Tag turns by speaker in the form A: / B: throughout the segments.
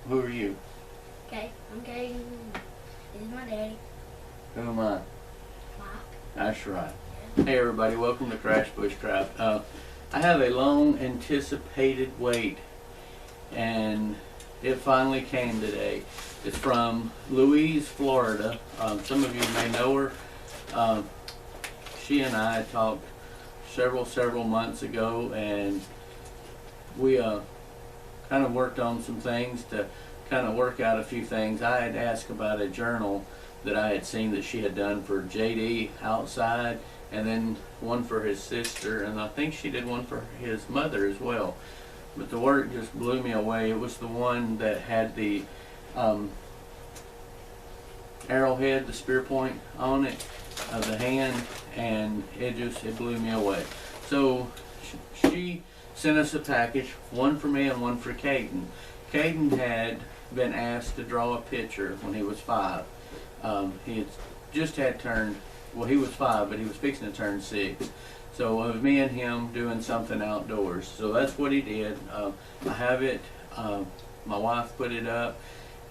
A: Who are you?
B: Okay, okay. This is my daddy.
A: Who am I?
B: Mike.
A: That's right. Hey everybody, welcome to Crash Bushcraft. I have a long anticipated wait, and it finally came today. It's from Louise, Florida. Some of you may know her. She and I talked several months ago, and we kind of worked on some things to kind of work out a few things. I had asked about a journal that I had seen that she had done for JD outside, and then one for his sister, and I think she did one for his mother as well. But the work just blew me away. It was the one that had the arrowhead, the spear point on it, of the hand, and it blew me away. So she sent us a package, one for me and one for Caden. Caden had been asked to draw a picture when he was 5. He had just had turned, well, he was 5, but he was fixing to turn 6. So of me and him doing something outdoors. So that's what he did. I have it, my wife put it up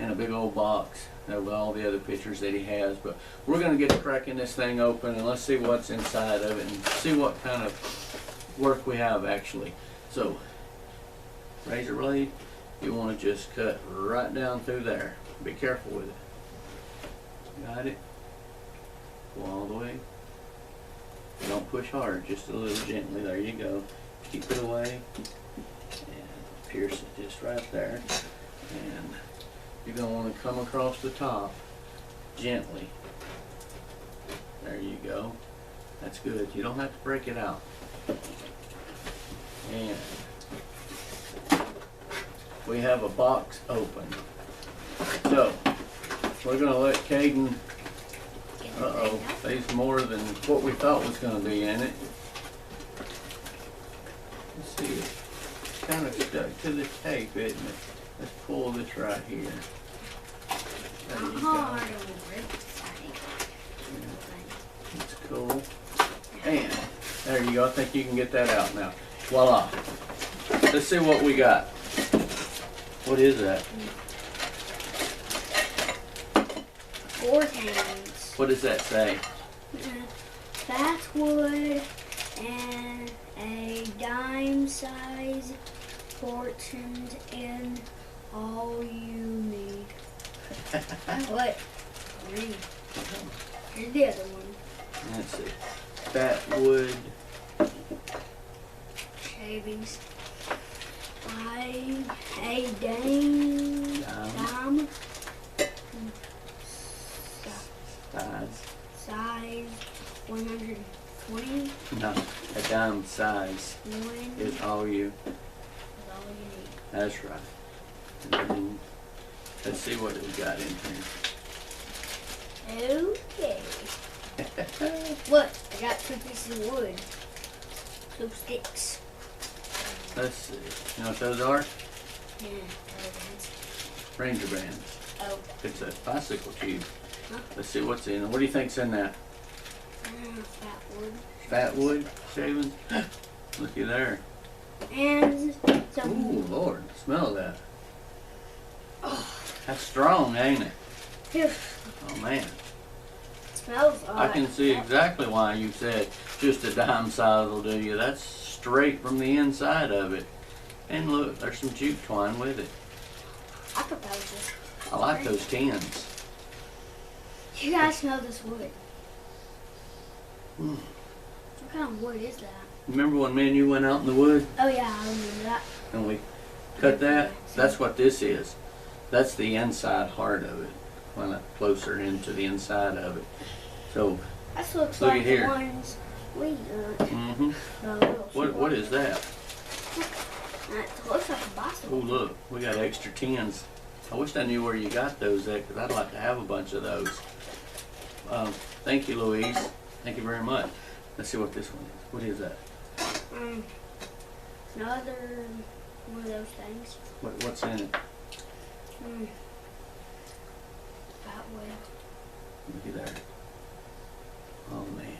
A: in a big old box with all the other pictures that he has. But we're going to get cracking this thing open, and let's see what's inside of it and see what kind of work we have actually. So, razor blade, you want to just cut right down through there. Be careful with it. Got it? Go all the way. Don't push hard, just a little gently. There you go. Keep it away. And pierce it just right there. And you're going to want to come across the top gently. There you go. That's good. You don't have to break it out. And we have a box open. So we're going to let Caden, there's more than what we thought was going to be in it. Let's see, it's kind of stuck to the tape, isn't it? Let's pull this right here. There you go. That's cool. And there you go. I think you can get that out now. Voila. Let's see what we got. What is that?
B: 4 hands.
A: What does that say?
B: Basswood and a dime size portions in all you need. What? Green. Here's the other one.
A: Let's see. Basswood.
B: Shavings. A dime. Size 120.
A: No, a dime size is all you.
B: That's all you need.
A: That's right. And then, let's see what we got in here.
B: Okay. Look, I got 2 pieces of wood. 2 sticks.
A: Let's see. You know what those are?
B: Yeah, bands.
A: Ranger bands.
B: Oh.
A: It's a bicycle tube.
B: Huh?
A: Let's see what's in it. What do you think's in that?
B: Fat wood.
A: Fat wood shavings? Looky there.
B: And some.
A: Ooh, Lord. Smell that.
B: Oh.
A: That's strong, ain't it?
B: Phew.
A: Oh, man.
B: It smells
A: I can see exactly why you said just a dime size will do you. That's straight from the inside of it. And look, there's some jute twine with it.
B: I thought that was just.
A: I like those tins.
B: You guys smell this wood.
A: Mm.
B: What kind of wood is that?
A: Remember when me and you went out in the wood
B: Oh yeah, I remember that.
A: and we cut that? That's what this is. That's the inside heart of it. Kind of closer into the inside of it. So,
B: That looks
A: Look
B: like
A: at here.
B: the ones we
A: what is that?
B: That looks like a
A: Oh,
B: bicycle.
A: look, we got extra tins. I wish I knew where you got those at, because I'd like to have a bunch of those. Thank you, Louise. Thank you very much. Let's see what this one is. What is that?
B: Another one of those things.
A: What's in it?
B: That way.
A: Looky there. Oh, man.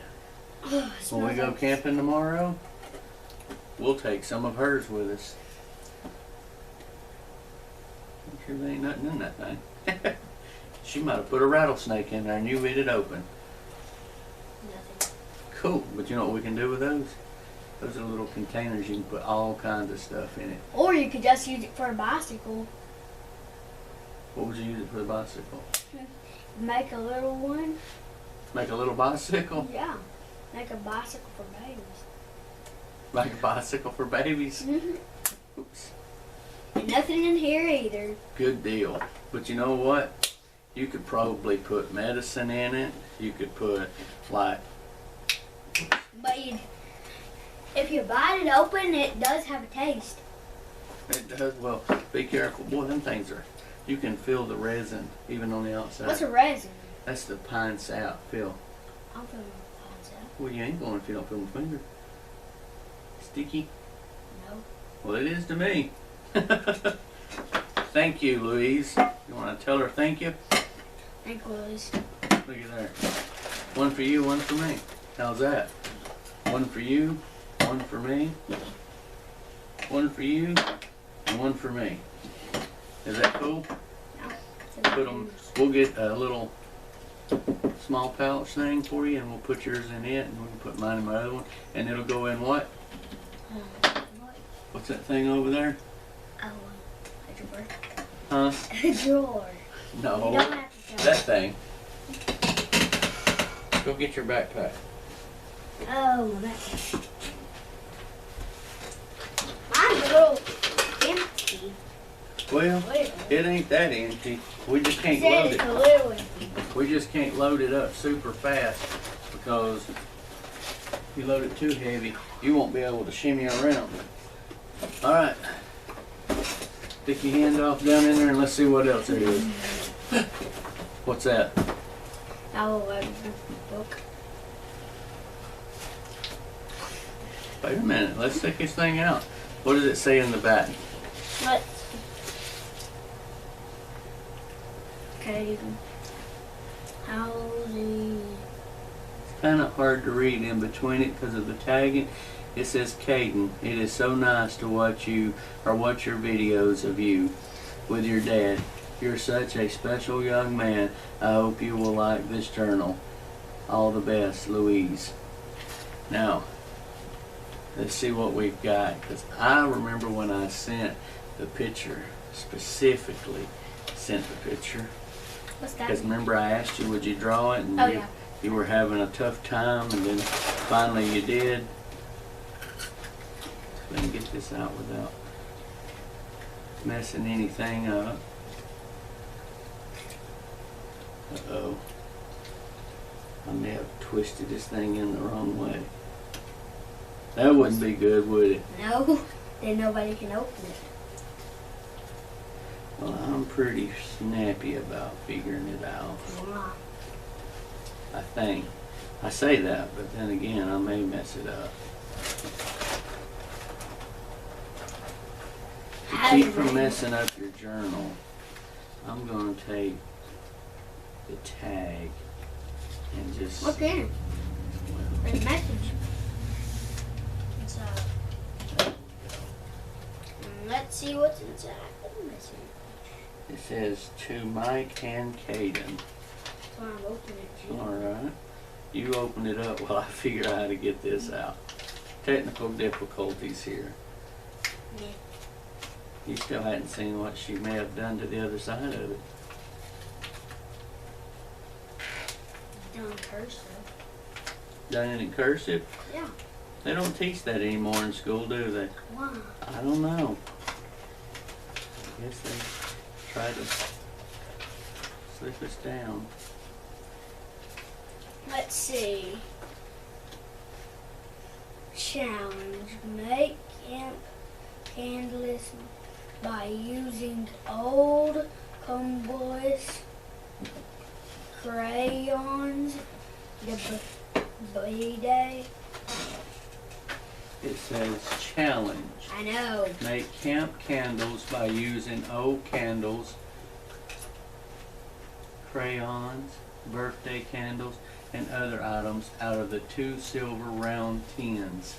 B: Oh, it
A: When we
B: smells
A: go
B: like-
A: camping tomorrow, we'll take some of hers with us. sure there ain't nothing in that thing. She might have put a rattlesnake in there and you hit it open.
B: Nothing.
A: Cool, but you know what we can do with those? Those are little containers. You can put all kinds of stuff in it.
B: Or you could just use it for a bicycle.
A: What would you use it for the bicycle?
B: Make a little one.
A: Make a little bicycle?
B: Yeah. Make a bicycle for babies.
A: Make a bicycle for babies?
B: Mm-hmm.
A: Oops.
B: And nothing in here either.
A: Good deal. But you know what? You could probably put medicine in it. You could put like...
B: But if you bite it open, it does have a taste.
A: It does. Well, be careful. Boy, them things are... You can feel the resin even on the outside.
B: What's a resin?
A: That's the pine sap. Feel.
B: I'm feeling pine sap.
A: Well, you ain't going if you don't feel my finger. Sticky?
B: No.
A: Well, it is to me. Thank you, Louise. You want to tell her thank you?
B: Thank you, Louise.
A: Look at there. One for you, one for me. How's that? One for you, one for me. One for you, and one for me. Is that cool?
B: No.
A: Put them. We'll get a little small pouch thing for you, and we'll put yours in it, and we can put mine in my other one, and it'll go in what? What's that thing over there?
B: Oh, a drawer.
A: Huh?
B: A drawer.
A: No.
B: You don't have to tell
A: That thing. Go get your backpack.
B: Oh, that. Mine's a little empty.
A: Well,
B: Wait.
A: it ain't that empty. We just can't
B: Said
A: load
B: it's
A: it.
B: a little empty.
A: We just can't load it up super fast because if you load it too heavy, you won't be able to shimmy around. All right. Stick your hand off down in there and let's see what else there is. What's that?
B: Oh, book.
A: Wait a minute. Let's take this thing out. What does it say in the back?
B: Let's. Okay. Housing.
A: It's kind of hard to read in between it because of the tagging. It says Caden. It is so nice to watch you or watch your videos of you with your dad. You're such a special young man. I hope you will like this journal. All the best, Louise. Now, let's see what we've got. Because I remember when I sent the picture, specifically sent the picture.
B: What's that?
A: Because remember I asked you, would you draw it? And
B: Oh,
A: you,
B: yeah.
A: you were having a tough time, and then finally you did. Let me get this out without messing anything up. Uh-oh. I may have twisted this thing in the wrong way. That wouldn't be good, would it?
B: No, then nobody can open it.
A: Well, I'm pretty snappy about figuring it out.
B: Wow.
A: I think. I say that, but then again, I may mess it up. To keep from messing up your journal, I'm going to take the tag and just...
B: What's in it?
A: Well,
B: There's a message. It's let's see what's inside the message.
A: it says, to Mike and Caden.
B: That's why I'm opening it.
A: Alright. You open it up while I figure out how to get this out. Technical difficulties here.
B: Yeah.
A: You still hadn't seen what she may have done to the other side of it.
B: Done cursive.
A: Done it in cursive?
B: Yeah.
A: They don't teach that anymore in school, do they?
B: Why?
A: I don't know. I guess they try to slip us down.
B: Let's see. Challenge. Make camp candles by using old Comboys crayons. The B-Day.
A: It says challenge.
B: I know.
A: Make camp candles by using old candles, crayons, birthday candles, and other items out of the 2 silver round tins.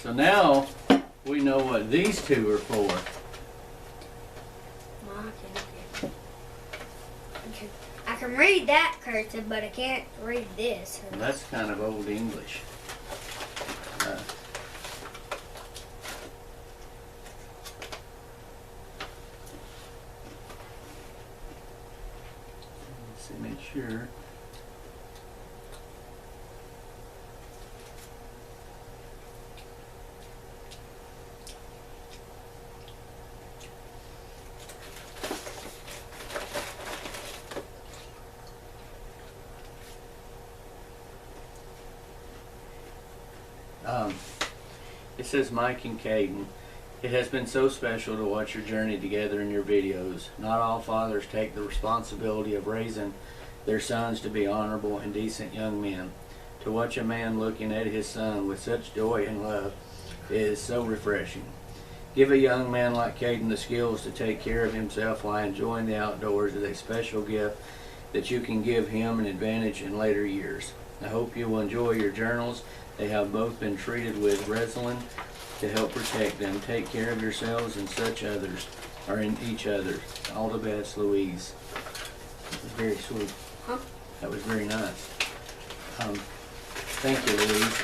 A: So now we know what these 2 are for.
B: can read that cursive, but I can't read this.
A: Well, that's kind of old English. Let's see, make sure. It says, Mike and Caden, it has been so special to watch your journey together in your videos. Not all fathers take the responsibility of raising their sons to be honorable and decent young men. To watch a man looking at his son with such joy and love is so refreshing. Give a young man like Caden the skills to take care of himself while enjoying the outdoors is a special gift that you can give him an advantage in later years. I hope you will enjoy your journals. They have both been treated with resin to help protect them. Take care of yourselves and such others, or in each other. All the best, Louise. That was very sweet.
B: Huh?
A: That was very nice. Thank you, Louise.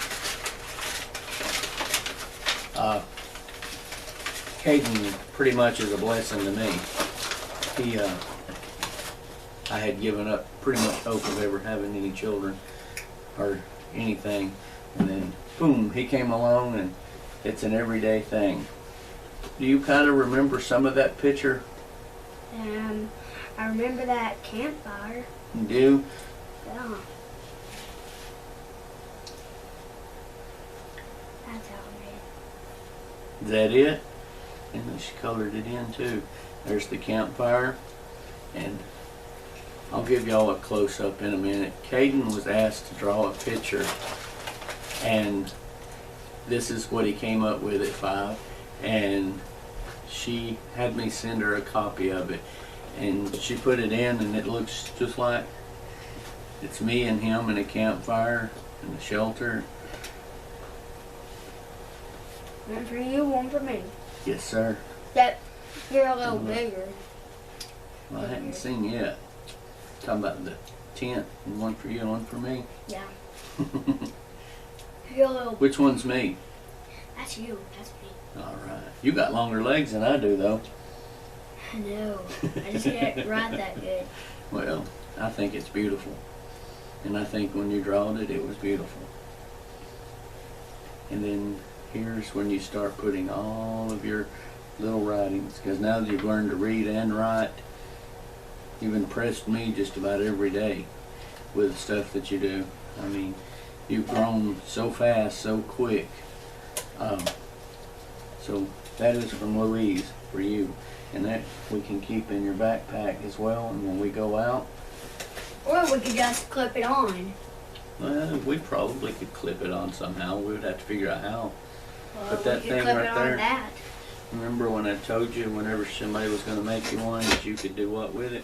A: Caden pretty much is a blessing to me. I had given up pretty much hope of ever having any children or anything. And then, boom, he came along, and it's an everyday thing. Do you kind of remember some of that picture?
B: I remember that campfire.
A: You do?
B: Yeah. That's how I made it.
A: Is that it? And she colored it in, too. There's the campfire. And I'll give y'all a close-up in a minute. Caden was asked to draw a picture, and this is what he came up with at 5, and she had me send her a copy of it, and she put it in, and it looks just like it's me and him in a campfire in the shelter.
B: One for you, one for me.
A: Yes, sir.
B: That you're a little bigger.
A: Well, I hadn't seen yet. Talking about the tent, and one for you and one for me.
B: Yeah. You're a little.
A: Which one's me?
B: That's you. That's me.
A: All right. You got longer legs than I do, though.
B: I know. I just can't ride that good.
A: Well, I think it's beautiful. And I think when you drawed it, it was beautiful. And then here's when you start putting all of your little writings. Because now that you've learned to read and write, you've impressed me just about every day with the stuff that you do. I mean, you've grown so fast, so quick. So that is from Louise for you. And that we can keep in your backpack as well. And when we go out,
B: Or we could just clip it on.
A: well, we probably could clip it on somehow. We would have to figure out how.
B: Well,
A: But that
B: we could
A: thing
B: clip
A: right
B: it on
A: there.
B: that.
A: Remember when I told you whenever somebody was going to make you one that you could do what with it?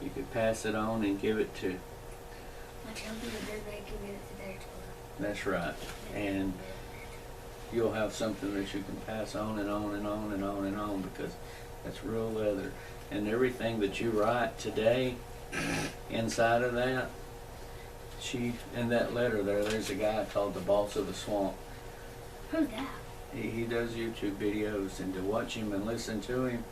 A: You could pass it on and give it to.
B: I told you that they're making it to their children.
A: That's right. And you'll have something that you can pass on and on and on and on and on, because that's real leather. And everything that you write today, inside of that, in that letter there's a guy called the Boss of the Swamp.
B: Who's that?
A: He does YouTube videos, and to watch him and listen to him,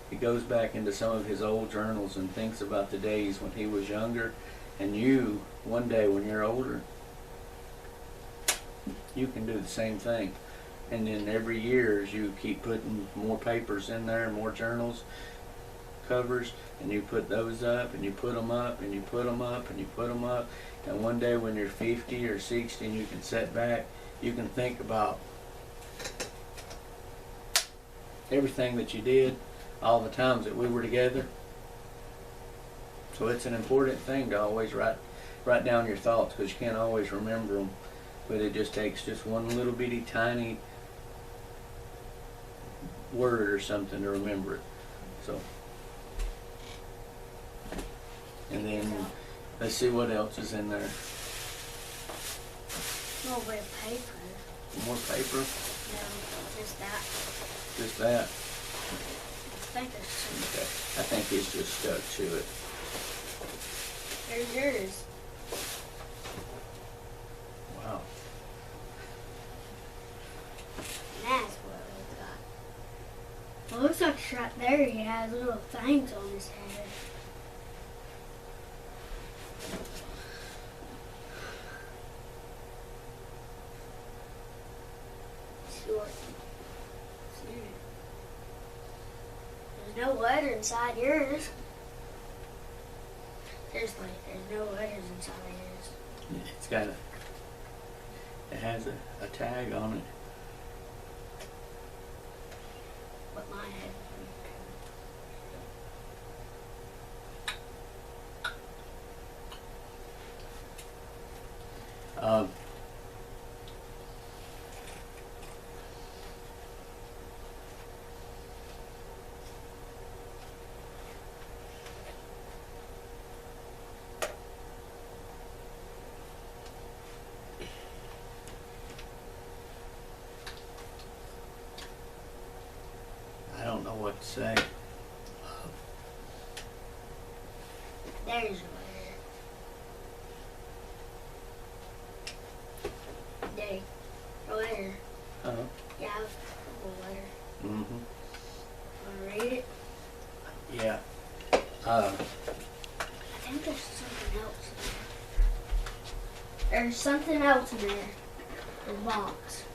A: he goes back into some of his old journals and thinks about the days when he was younger. And you, one day when you're older, you can do the same thing. And then every year, as you keep putting more papers in there, more journals, covers, and you put those up, and you put them up, and you put them up, and you put them up. And one day when you're 50 or 60 and you can sit back, you can think about everything that you did, all the times that we were together. So it's an important thing to always write down your thoughts, because you can't always remember them. But it just takes just one little bitty tiny word or something to remember it. So, and then let's see what else is in there.
B: A little bit of paper.
A: More paper?
B: No, just that.
A: Just that?
B: I think there's some.
A: Okay. I think it's just stuck to it.
B: There's yours.
A: Wow.
B: That's what we got. Well, it looks like right there he has little things on his head. Short. There's no letter inside yours. Seriously, there's no letters inside yours.
A: It's got a. It has a tag on it.
B: What mine had.
A: Um, I don't know what to say.
B: There's your letter. Daddy, a letter.
A: Uh-huh.
B: Yeah, a letter.
A: Mm-hmm.
B: Want to read it?
A: Yeah.
B: I think there's something else in there. There's something else in there. The box.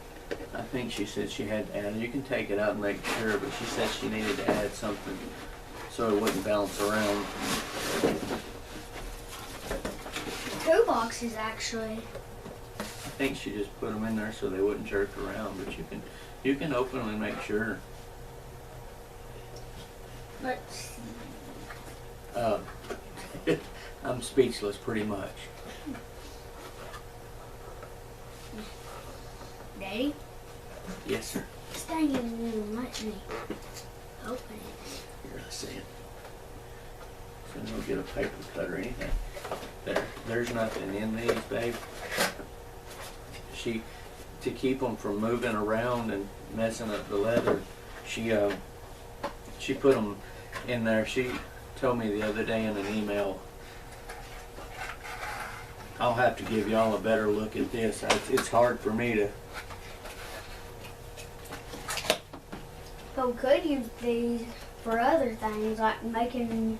A: I think she said she had to add. You can take it out and make sure, but she said she needed to add something so it wouldn't bounce around.
B: 2 boxes actually.
A: I think she just put them in there so they wouldn't jerk around, but you can open them and make sure.
B: Let's see.
A: I'm speechless pretty much.
B: Daddy,
A: Yes, sir.
B: this thing isn't even letting me open it.
A: Here, let's see it. So don't get a paper cut or anything. There's nothing in these, babe. To keep them from moving around and messing up the leather, she put them in there. She told me the other day in an email. I'll have to give y'all a better look at this. It's hard for me to.
B: But we could use these for other things, like making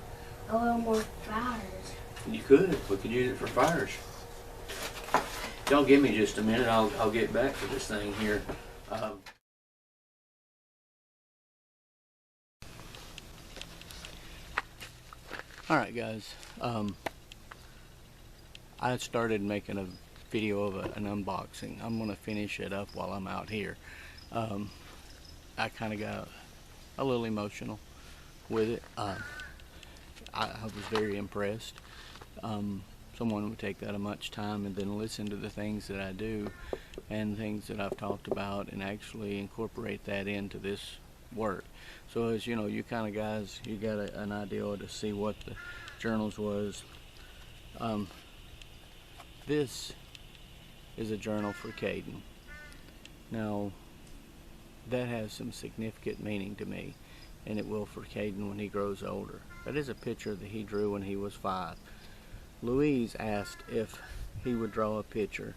B: a little more fires.
A: You could. We could use it for fires. Y'all give me just a minute. I'll get back to this thing here. All right, guys. I started making a video of an unboxing. I'm gonna finish it up while I'm out here. I kind of got a little emotional with it. I was very impressed. Someone would take that much time and then listen to the things that I do and things that I've talked about and actually incorporate that into this work. So as you know, you kind of guys, you got an idea to see what the journals was. This is a journal for Caden. Now, that has some significant meaning to me, and it will for Caden when he grows older. That is a picture that he drew when he was 5. Louise asked if he would draw a picture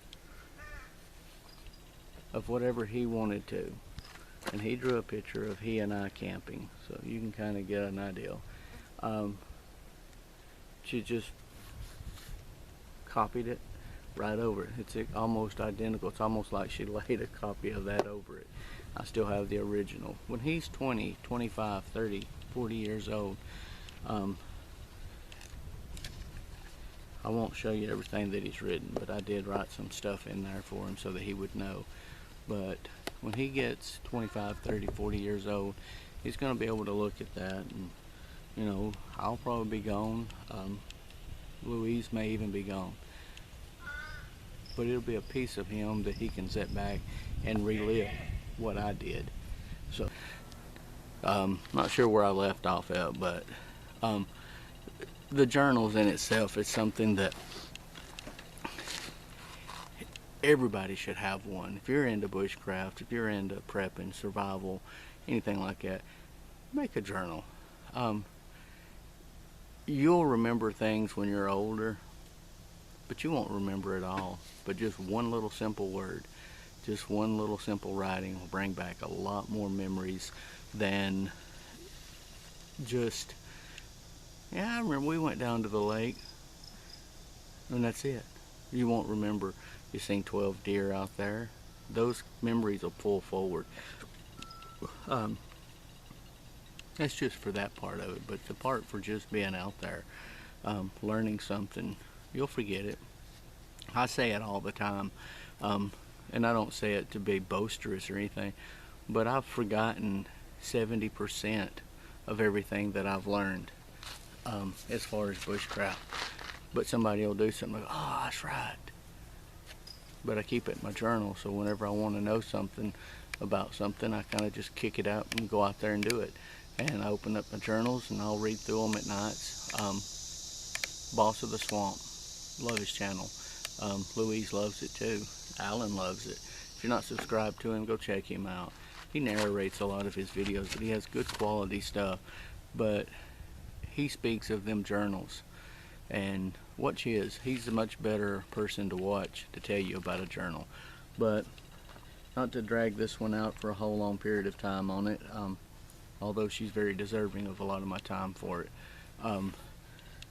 A: of whatever he wanted to, and he drew a picture of he and I camping, so you can kind of get an idea. She just copied it right over it. It's almost identical. It's almost like she laid a copy of that over it. I still have the original. When he's 20, 25, 30, 40 years old, I won't show you everything that he's written, but I did write some stuff in there for him so that he would know. But when he gets 25, 30, 40 years old, he's going to be able to look at that, and you know, I'll probably be gone. Louise may even be gone. But it'll be a piece of him that he can sit back and relive what I did. So, not sure where I left off at, but the journals in itself is something that everybody should have one. If you're into bushcraft, if you're into prepping, survival, anything like that, make a journal. You'll remember things when you're older, but you won't remember it all. But just one little simple word, just one little simple writing will bring back a lot more memories than just, yeah, I remember we went down to the lake, and that's it. You won't remember you seen 12 deer out there. Those memories will pull forward. That's just for that part of it, but the part for just being out there, learning something, you'll forget it. I say it all the time, and I don't say it to be boisterous or anything, but I've forgotten 70% of everything that I've learned as far as bushcraft. But somebody will do something like, oh, that's right. But I keep it in my journal, so whenever I want to know something about something, I kind of just kick it out and go out there and do it. And I open up my journals and I'll read through them at nights. Boss of the Swamp, love his channel. Louise loves it too. Alan loves it. If you're not subscribed to him, go check him out. He narrates a lot of his videos, but he has good quality stuff. But he speaks of them journals. And watch his. He's a much better person to watch to tell you about a journal. But not to drag this one out for a whole long period of time on it, although she's very deserving of a lot of my time for it.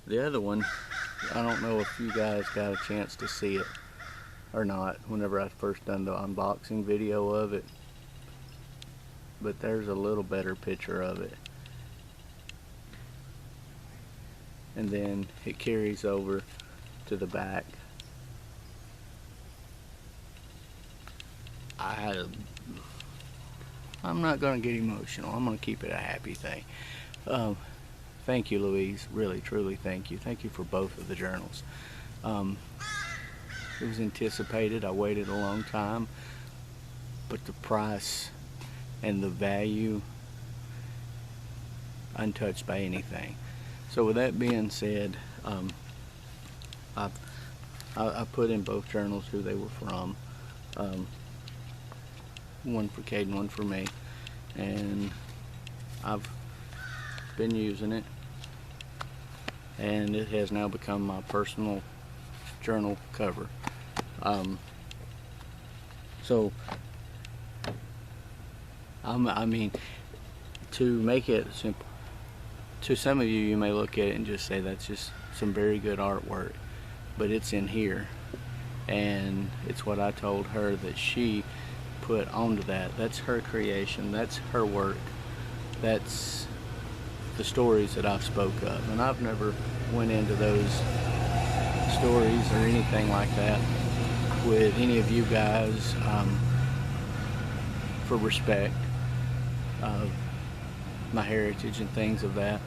A: The other one, I don't know if you guys got a chance to see it or not whenever I first done the unboxing video of it, but there's a little better picture of it. And then it carries over to the back. I'm not going to get emotional. I'm going to keep it a happy thing. Thank you, Louise. Really, truly thank you. Thank you for both of the journals. It was anticipated. I waited a long time. But the price and the value, untouched by anything. So with that being said, I put in both journals who they were from. One for Cade and one for me. And I've been using it. And it has now become my personal journal cover. So, I mean, to make it simple, to some of you, you may look at it and just say that's just some very good artwork, but it's in here, and it's what I told her that she put onto that. That's her creation, that's her work, that's the stories that I've spoke of, and I've never went into those stories or anything like that with any of you guys for respect of my heritage and things of that,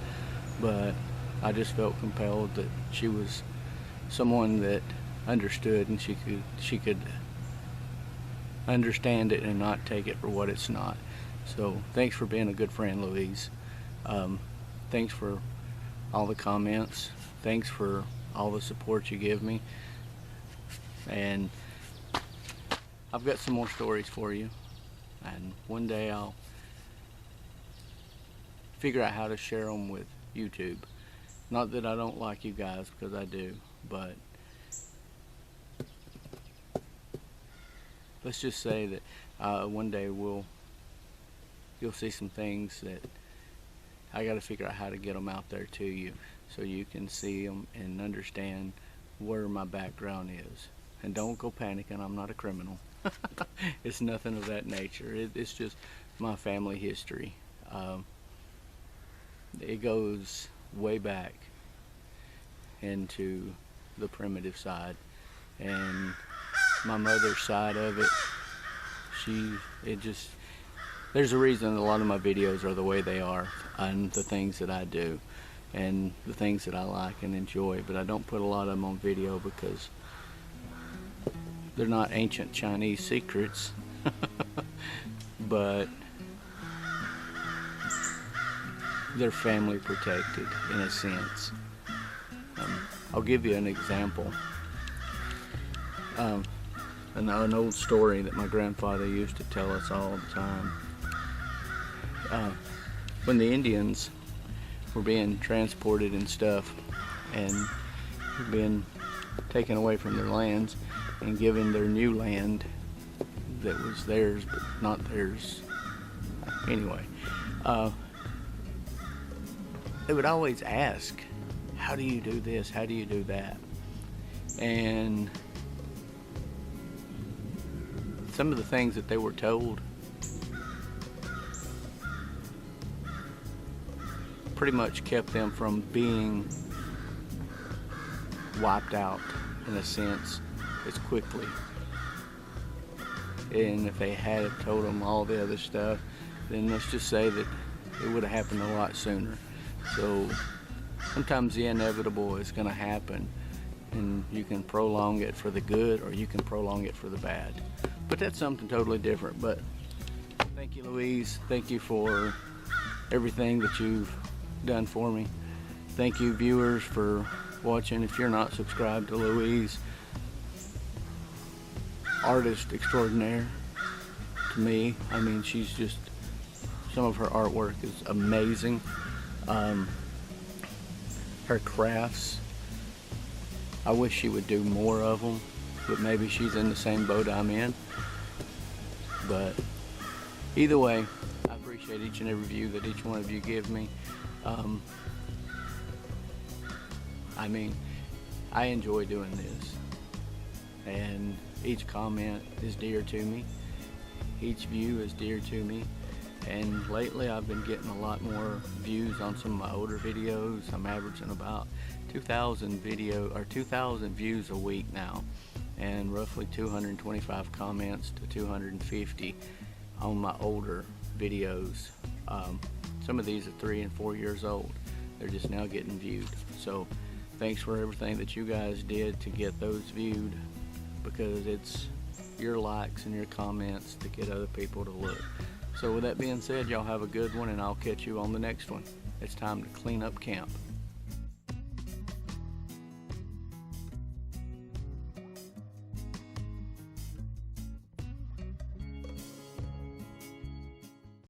A: but I just felt compelled that she was someone that understood, and she could understand it and not take it for what it's not. So thanks for being a good friend, Louise. Thanks for all the comments. Thanks for all the support you give me. And I've got some more stories for you, and one day I'll figure out how to share them with YouTube. Not that I don't like you guys, because I do, but let's just say that one day you'll see some things that I got to figure out how to get them out there to you, so you can see them and understand where my background is. And don't go panicking, I'm not a criminal. It's nothing of that nature. It's just my family history. It goes way back into the primitive side, and my mother's side of it, there's a reason a lot of my videos are the way they are, and the things that I do and the things that I like and enjoy, but I don't put a lot of them on video because they're not ancient Chinese secrets. But they're family protected in a sense. I'll give you an example. An old story that my grandfather used to tell us all the time. When the Indians were being transported and stuff, and being taken away from their lands and given their new land that was theirs but not theirs. Anyway, they would always ask, how do you do this? How do you do that? And some of the things that they were told pretty much kept them from being wiped out in a sense as quickly. And if they had told them all the other stuff, then let's just say that it would have happened a lot sooner. So sometimes the inevitable is going to happen, and you can prolong it for the good or you can prolong it for the bad. But that's something totally different. But thank you, Louise. Thank you for everything that you've done for me. Thank you, viewers, for watching. If you're not subscribed to Louise, artist extraordinaire to me. I mean, she's just, some of her artwork is amazing. Her crafts, I wish she would do more of them, but maybe she's in the same boat I'm in. But either way, I appreciate each and every view that each one of you give me. I mean, I enjoy doing this, and each comment is dear to me. Each view is dear to me. And lately I've been getting a lot more views on some of my older videos. I'm averaging about 2,000 views a week now, and roughly 225 comments to 250 on my older videos. Some of these are 3 and 4 years old. They're just now getting viewed. So thanks for everything that you guys did to get those viewed, because it's your likes and your comments to get other people to look. So with that being said, y'all have a good one, and I'll catch you on the next one. It's time to clean up camp.